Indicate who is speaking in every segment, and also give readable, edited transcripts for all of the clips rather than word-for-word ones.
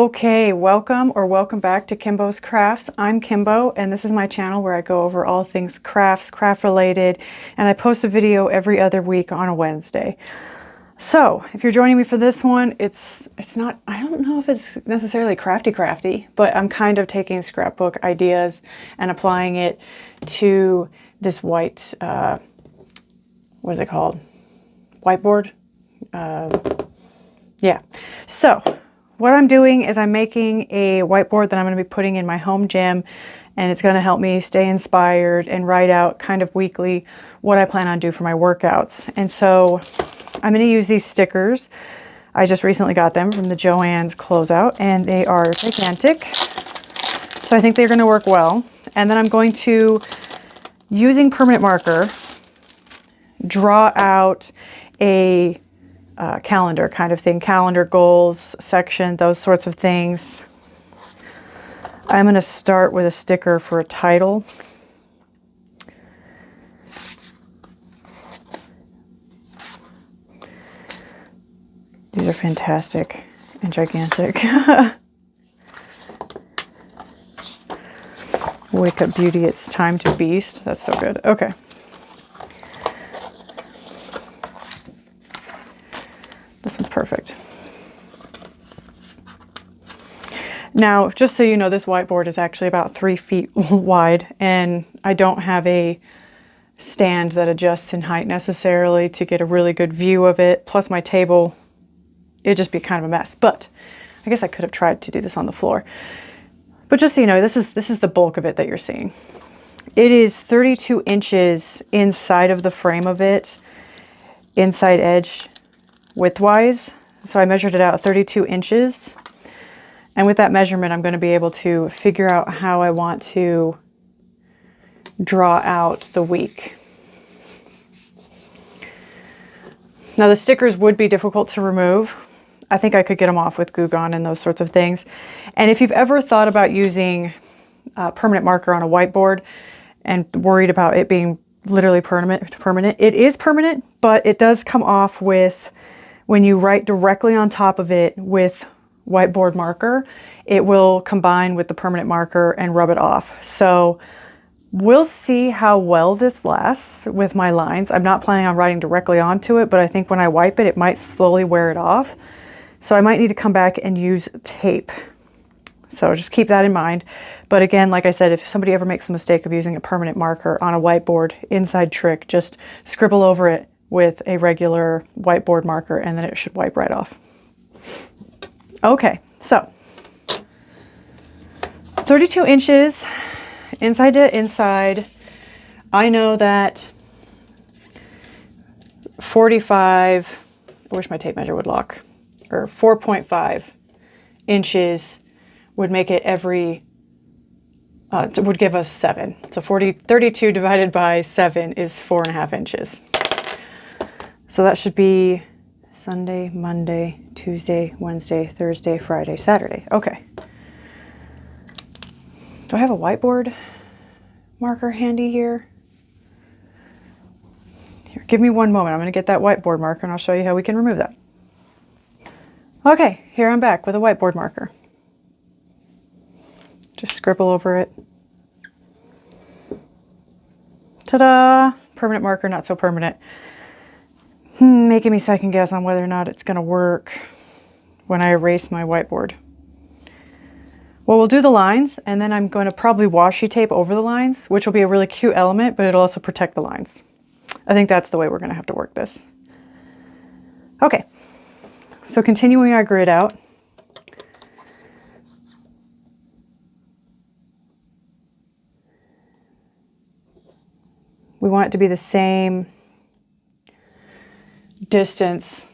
Speaker 1: Okay, welcome back to Kimbo's Crafts. I'm Kimbo, and this is my channel where I go over all things crafts, craft related, and I post a video every other week on a Wednesday. So if you're joining me for this one, it's not, I don't know if it's necessarily crafty, but I'm kind of taking scrapbook ideas and applying it to this white, what is it called? Whiteboard? Yeah. So what I'm doing is I'm making a whiteboard that I'm going to be putting in my home gym, and it's going to help me stay inspired and write out kind of weekly what I plan on doing for my workouts. And so I'm going to use these stickers. I just recently got them from the Joann's closeout, and they are gigantic. So I think they're going to work well. And then I'm going to, using permanent marker, draw out a calendar kind of thing, calendar goals section, those sorts of things. I'm going to start with a sticker for a title. These are fantastic and gigantic. Wake up beauty, it's time to beast. That's so good. Okay. This one's perfect. Now, just so you know, this whiteboard is actually about 3 feet wide, and I don't have a stand that adjusts in height necessarily to get a really good view of it. Plus my table, it'd just be kind of a mess. But I guess I could have tried to do this on the floor. But just so you know, this is the bulk of it that you're seeing. It is 32 inches inside of the frame of it, inside edge, widthwise. So I measured it out 32 inches. And with that measurement, I'm going to be able to figure out how I want to draw out the week. Now the stickers would be difficult to remove. I think I could get them off with Glue Gun and those sorts of things. And if you've ever thought about using permanent marker on a whiteboard and worried about it being literally permanent, it is permanent, but it does come off with, when you write directly on top of it with whiteboard marker, it will combine with the permanent marker and rub it off. So we'll see how well this lasts with my lines. I'm not planning on writing directly onto it, but I think when I wipe it, it might slowly wear it off. So I might need to come back and use tape. So just keep that in mind. But again, like I said, if somebody ever makes the mistake of using a permanent marker on a whiteboard, inside trick, just scribble over it with a regular whiteboard marker, and then it should wipe right off. Okay, so 32 inches inside to inside. I know that 45, I wish my tape measure would lock, or 4.5 inches would make it every, it would give us 7. So 32 divided by 7 is 4.5 inches. So that should be Sunday, Monday, Tuesday, Wednesday, Thursday, Friday, Saturday. Okay. Do I have a whiteboard marker handy here? Here, give me one moment. I'm going to get that whiteboard marker and I'll show you how we can remove that. Okay, here I'm back with a whiteboard marker. Just scribble over it. Ta-da! Permanent marker, not so permanent. Making me second guess on whether or not it's going to work when I erase my whiteboard. Well, we'll do the lines, and then I'm going to probably washi tape over the lines, which will be a really cute element, but it'll also protect the lines. I think that's the way we're going to have to work this. Okay, so continuing our grid out. We want it to be the same distance.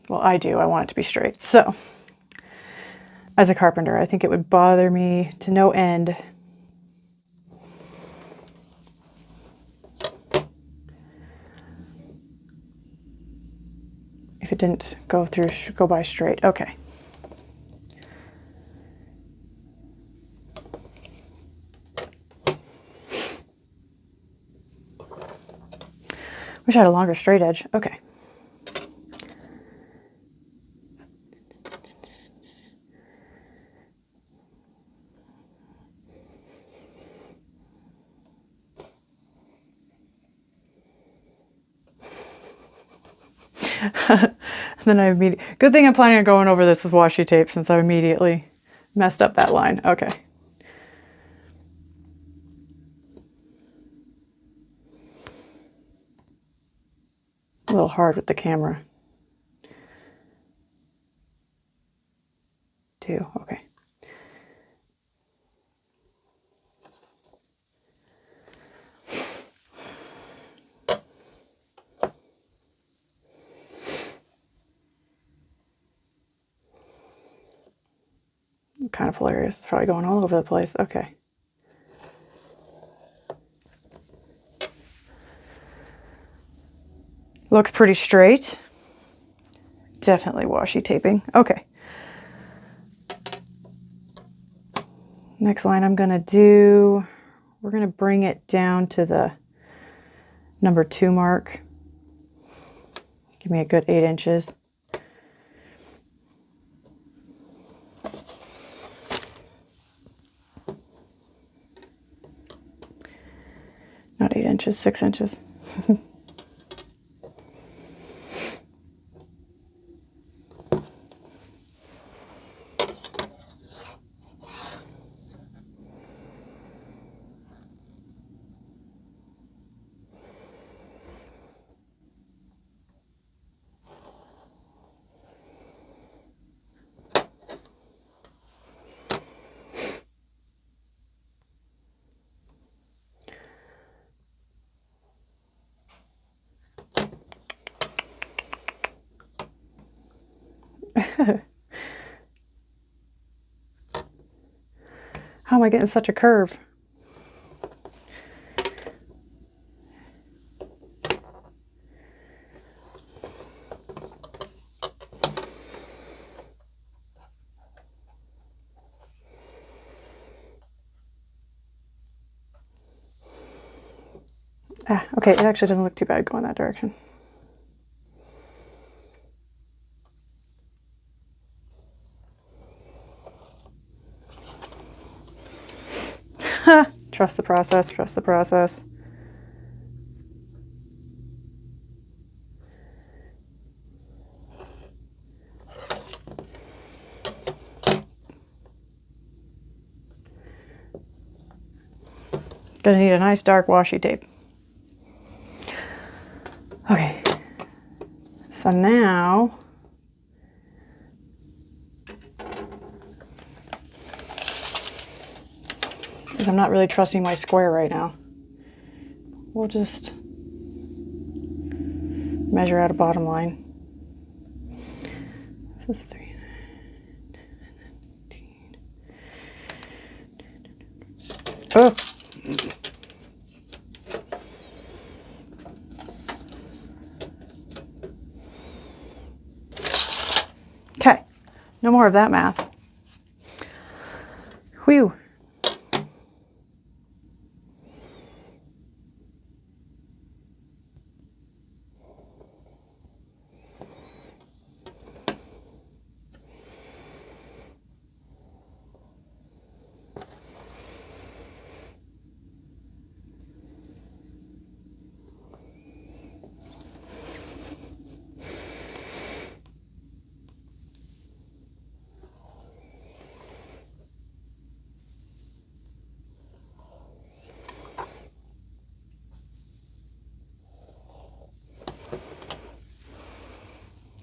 Speaker 1: Well, I do. I want it to be straight. So, as a carpenter, I think it would bother me to no end if it didn't go by straight. Okay. Wish I had a longer straight edge. Okay. Then I immediately, good thing I'm planning on going over this with washi tape since I immediately messed up that line. Okay. A little hard with the camera. Too, okay. Kind of hilarious. It's probably going all over the place. Okay. Looks pretty straight. Definitely washi taping. Okay. Next line I'm going to do, we're going to bring it down to the number 2 mark. Give me a good 8 inches. Not 8 inches, 6 inches. How am I getting such a curve? Ah, okay, it actually doesn't look too bad going that direction. Trust the process, trust the process. Gonna need a nice dark washi tape. Okay, so now since I'm not really trusting my square right now, we'll just measure out a bottom line. This is 3, 10, 15. Oh! Okay, no more of that math. Whew.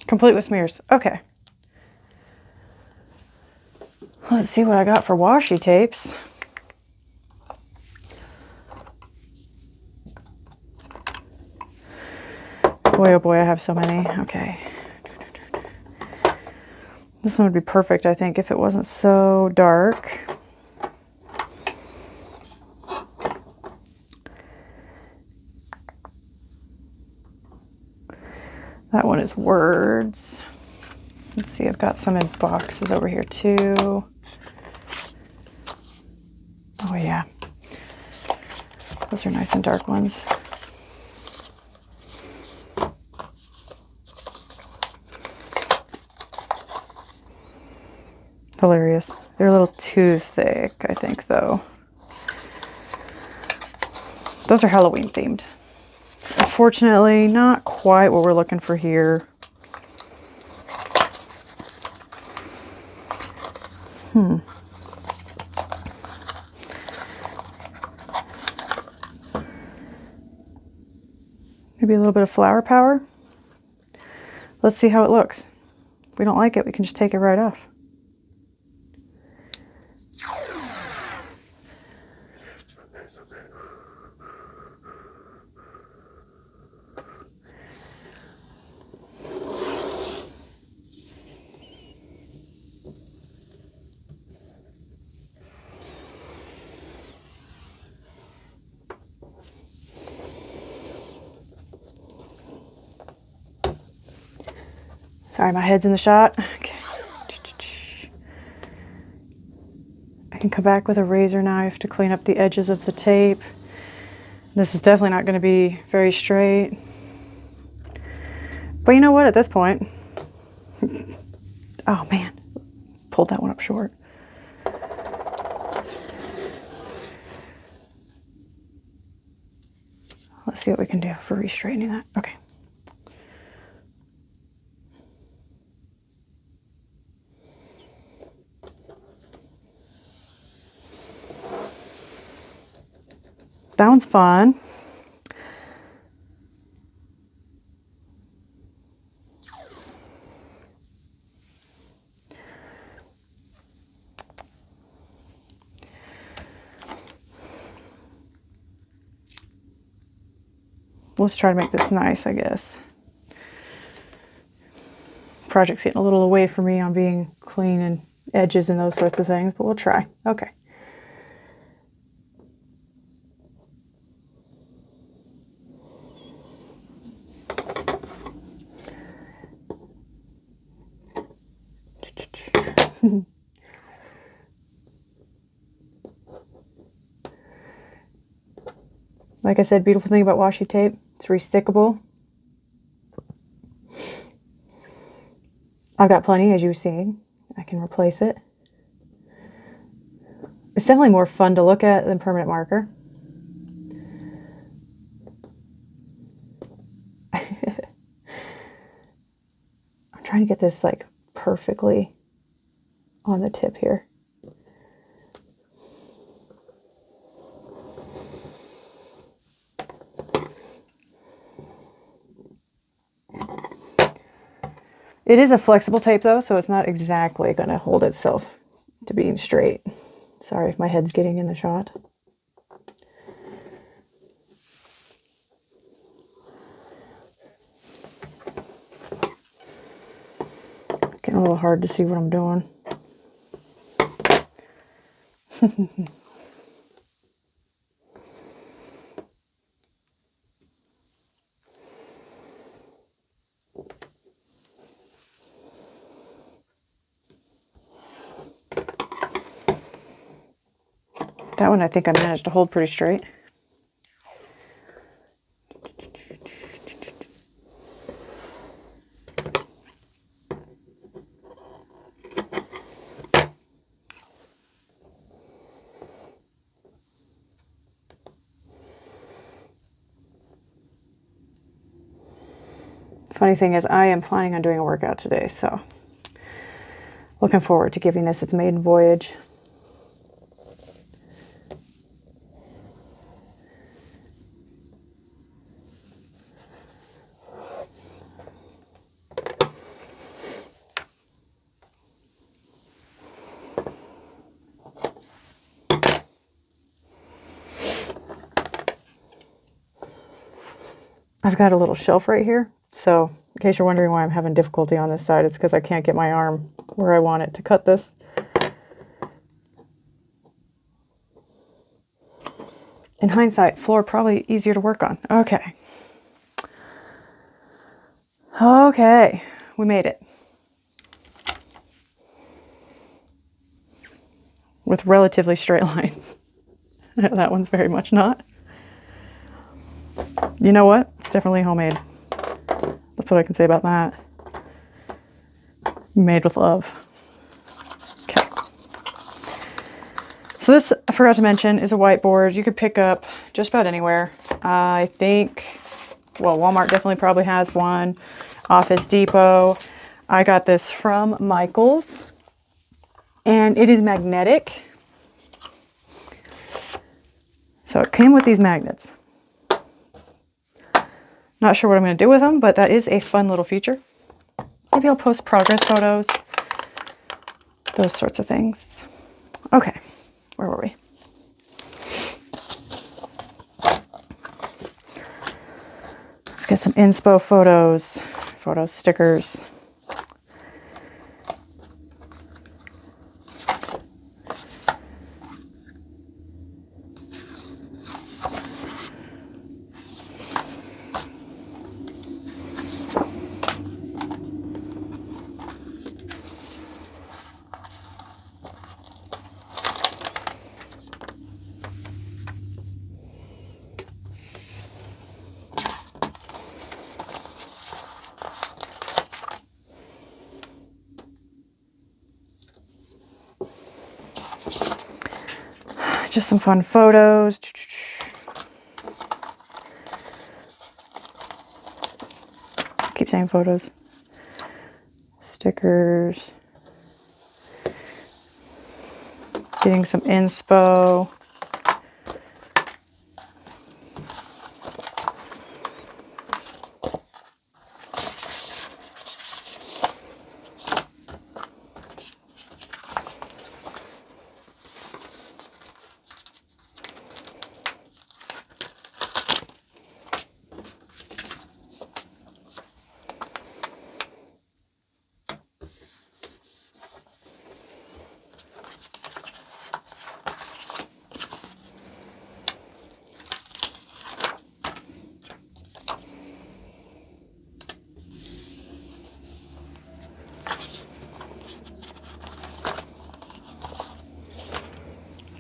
Speaker 1: Complete with smears. Okay. Let's see what I got for washi tapes. Boy, oh boy, I have so many. Okay. This one would be perfect, I think, if it wasn't so dark. That one is words. Let's see, I've got some in boxes over here too. Oh yeah. Those are nice and dark ones. Hilarious. They're a little too thick, I think, though. Those are Halloween themed. Unfortunately, not quite what we're looking for here. maybe a little bit of flower power. Let's see how it looks. If we don't like it, we can just take it right off. Sorry, my head's in the shot. Okay. I can come back with a razor knife to clean up the edges of the tape. This is definitely not going to be very straight. But you know what, at this point, oh man, pulled that one up short. Let's see what we can do for re-straightening that. Okay. That one's fun. Let's try to make this nice, I guess. Project's getting a little away from me on being clean and edges and those sorts of things, but we'll try. Okay. Like I said, beautiful thing about washi tape, it's restickable. I've got plenty, as you've seen. I can replace it. It's definitely more fun to look at than permanent marker. I'm trying to get this like perfectly on the tip here. It is a flexible tape though, so it's not exactly going to hold itself to being straight. Sorry if my head's getting in the shot. Getting a little hard to see what I'm doing. That one I think I managed to hold pretty straight. Funny thing is, I am planning on doing a workout today, so looking forward to giving this its maiden voyage. I've got a little shelf right here, so in case you're wondering why I'm having difficulty on this side, it's because I can't get my arm where I want it to cut this. In hindsight, floor probably easier to work on. Okay. Okay, we made it. With relatively straight lines. That one's very much not. You know what? It's definitely homemade. That's what I can say about that. Made with love. Okay. So this, I forgot to mention, is a whiteboard you could pick up just about anywhere. I think, well, Walmart definitely probably has one. Office Depot. I got this from Michael's. And it is magnetic. So it came with these magnets. Not sure what I'm going to do with them, but that is a fun little feature. Maybe I'll post progress photos, those sorts of things. Okay, where were we? Let's get some inspo photos, photo stickers. Just some fun photos. Keep saying photos. Stickers. Getting some inspo.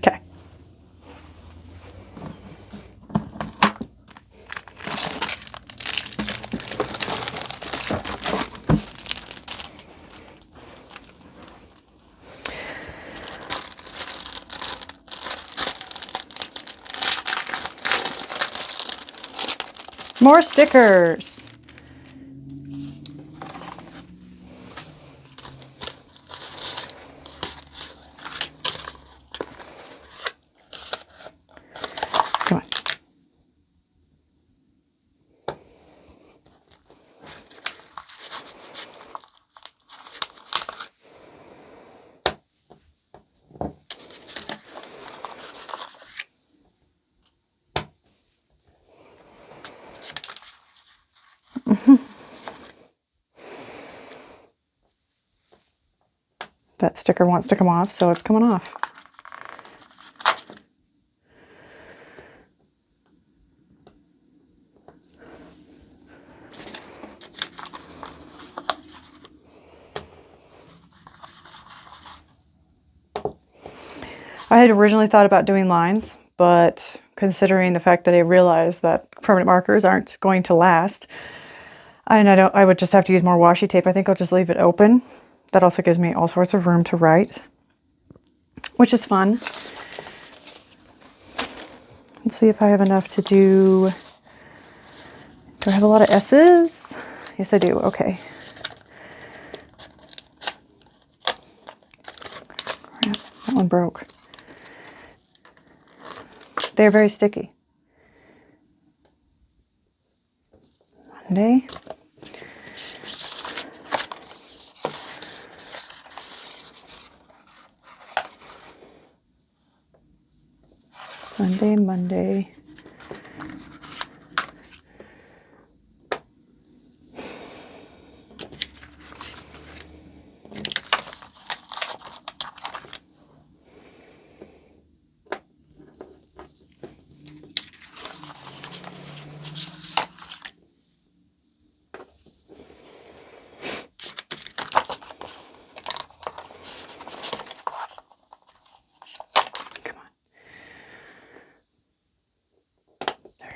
Speaker 1: Okay. More stickers. Come on. That sticker wants to come off, so it's coming off. I had originally thought about doing lines, but considering the fact that I realized that permanent markers aren't going to last, and I would just have to use more washi tape, I think I'll just leave it open. That also gives me all sorts of room to write, which is fun. Let's see if I have enough to do. Do I have a lot of S's? Yes, I do. Okay. Crap, that one broke. They're very sticky. Monday. Sunday, Monday.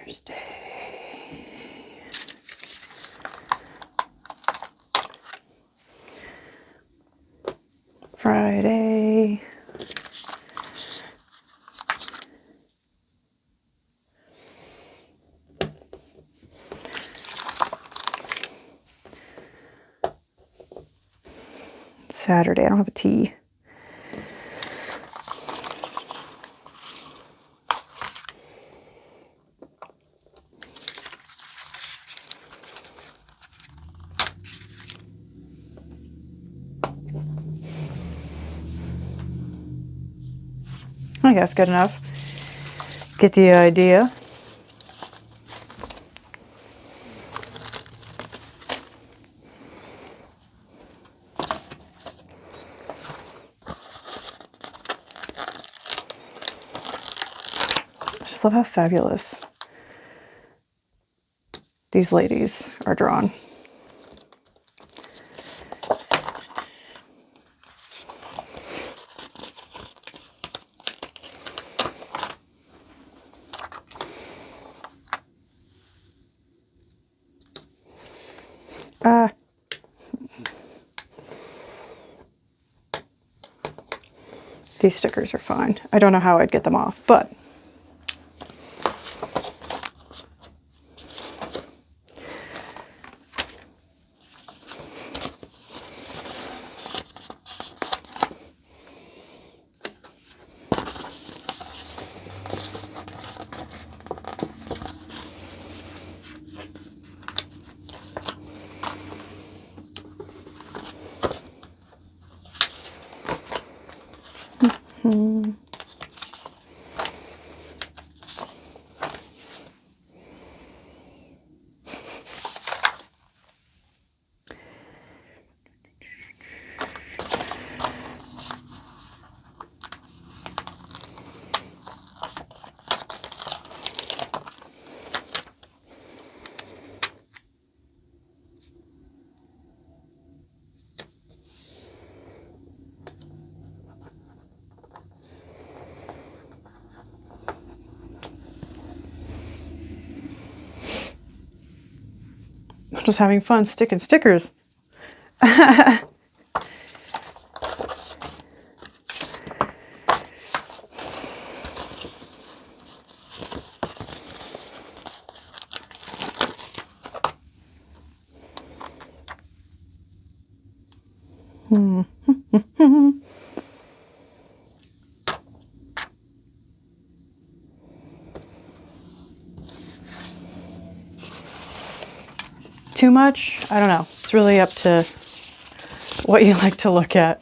Speaker 1: Thursday. Friday. Saturday. I don't have a T. think that's good enough. Get the idea. I just love how fabulous these ladies are drawn. These stickers are fine. I don't know how I'd get them off, but I'm just having fun sticking stickers. Too much? I don't know. It's really up to what you like to look at.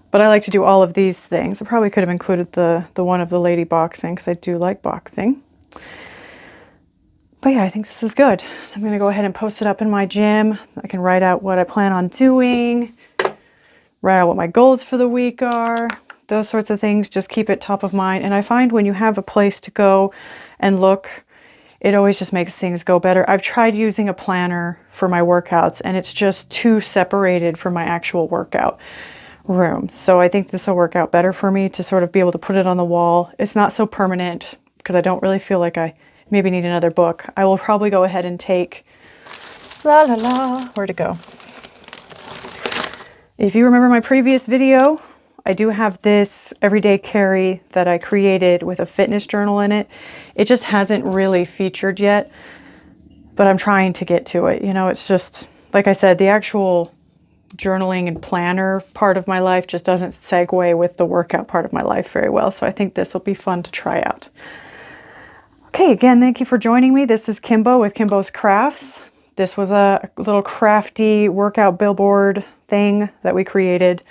Speaker 1: But I like to do all of these things. I probably could have included the one of the lady boxing because I do like boxing. But yeah, I think this is good. I'm going to go ahead and post it up in my gym. I can write out what I plan on doing, write out what my goals for the week are, those sorts of things. Just keep it top of mind. And I find when you have a place to go and look, it always just makes things go better. I've tried using a planner for my workouts and it's just too separated from my actual workout room. So I think this will work out better for me to sort of be able to put it on the wall. It's not so permanent because I don't really feel like I maybe need another book. I will probably go ahead and take, where'd it go? If you remember my previous video, I do have this everyday carry that I created with a fitness journal in it. It just hasn't really featured yet, but I'm trying to get to it. You know, it's just, like I said, the actual journaling and planner part of my life just doesn't segue with the workout part of my life very well. So I think this will be fun to try out. Okay, again, thank you for joining me. This is Kimbo with Kimbo's Crafts. This was a little crafty workout billboard thing that we created.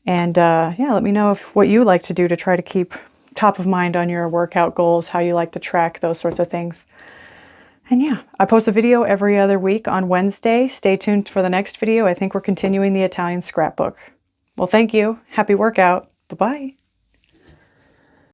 Speaker 1: And yeah, let me know what you like to do to try to keep top of mind on your workout goals, how you like to track those sorts of things. And yeah, I post a video every other week on Wednesday. Stay tuned for the next video. I think we're continuing the Italian scrapbook. Well, thank you. Happy workout. Bye-bye.